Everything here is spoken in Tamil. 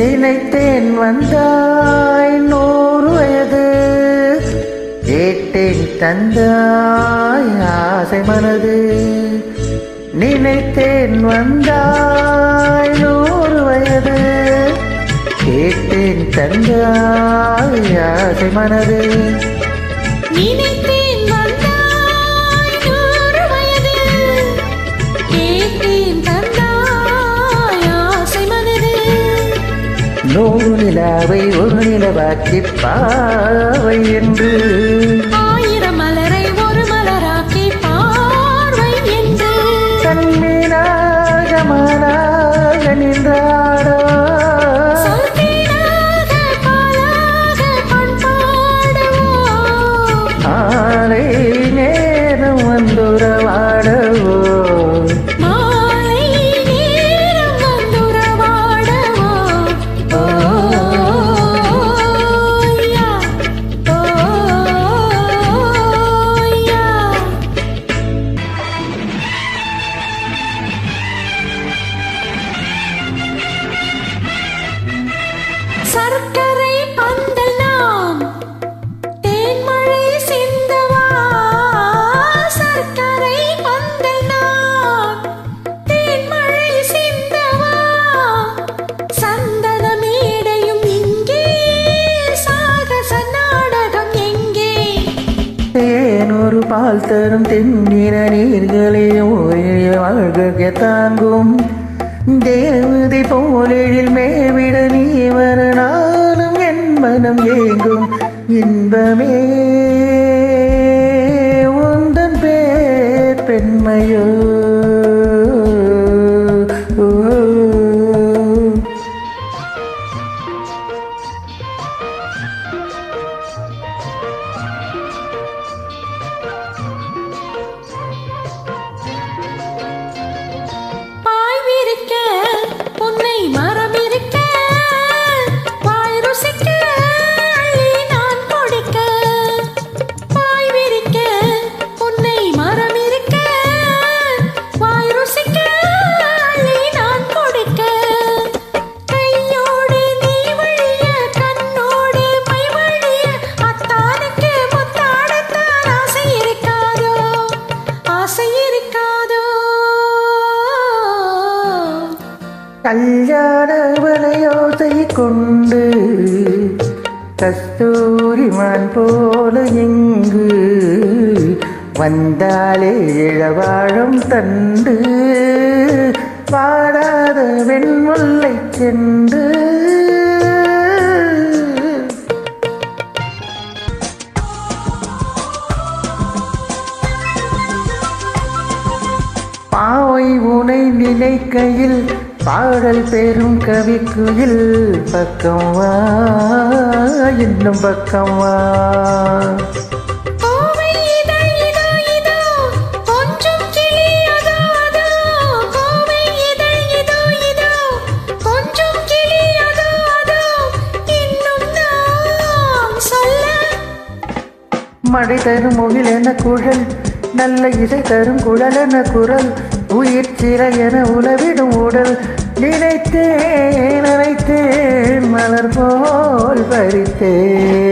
நினைத்தேன் வந்தாய் 100 வயது, கேட்டேன் தந்தாய் ஆசை மனது. நினைத்தேன் வந்தாய் 100 வயது, கேட்டேன் தந்தாய் ஆசை மனது. நினைத்தேன் வந்தாய் 100 வயது, கேட்டேன் தந்தாய் ஆசை மனது. 100 நிலாவை ஒரு நிலவாக்கி பாவை என்று, 1000 மலரை ஒரு மலராக்கி பார்வை என்று, கண்ணீராக மானாக நின்றாடோ, சொல்தேனாக பாலாக பண்பாடுவோம். ஆலை நேரம் வந்துறவாடவோ, மாலை நேரம் வந்துறவாடுவோம். ஓய்யா, ஓய்யா. சர்க்கரை பந்தல் நாம் தேன்மழை சிந்தவா, சர்க்கரை பந்தல் நாம் தேன்மழை சிந்தவா, சந்தன மேடையும் இங்கே, சாகச நாடகம் எங்கே. தேனொரு பால் தரும் தென்னின நீர்களையும் வாழ்க தாங்கும், தேவதை போலில் மேவிட நீ வர நாளும் என் மனம் ஏங்கும். இன்பமே உந்தன் பேர் பெண்மையோ, பாய் விரிக்க பொன்னை மரம் இருக்க, வாய் ருசிக்க அள்ளி நான் கொடுக்க. பாய் விரிக்க பொன்னை மரம் இருக்க, வாய் ருசிக்க அள்ளி நான் கொடுக்க. கையோடு நீ வழிய, கண்ணோடு மை வழிய, அத்தானுக்கு முத்தாடத்தான் ஆசை இருக்காதோ, ஆசை இருக்காதோ. கல்யாண வலையோசை கொண்டு கஸ்தூரிமான் போல எங்கு வந்தாலே இழவாழும் தண்டு, பாடாத வெண்முல்லை சென்று. பாவை உனை நினைக்கையில் பாடல் பெரும் கவிக்குயில், பக்கம் வா இன்னும் பக்கம் வா. கோவை இதழ் இதோ இதோ, கொஞ்சம் கிளி அதோ அதோ. கோவை இதழ் இதோ இதோ, கொஞ்சம் கிளி அதோ அதோ. இன்னும் நான் சொல்ல மழை தரும் முகில் என குழல், நல்ல இசை தரும் குழல் என குரல், உயிர் சிறை என உலவிடும் உடல். நினைத்தேன் நினைத்தேன் மலர் போல் பறித்தேன்.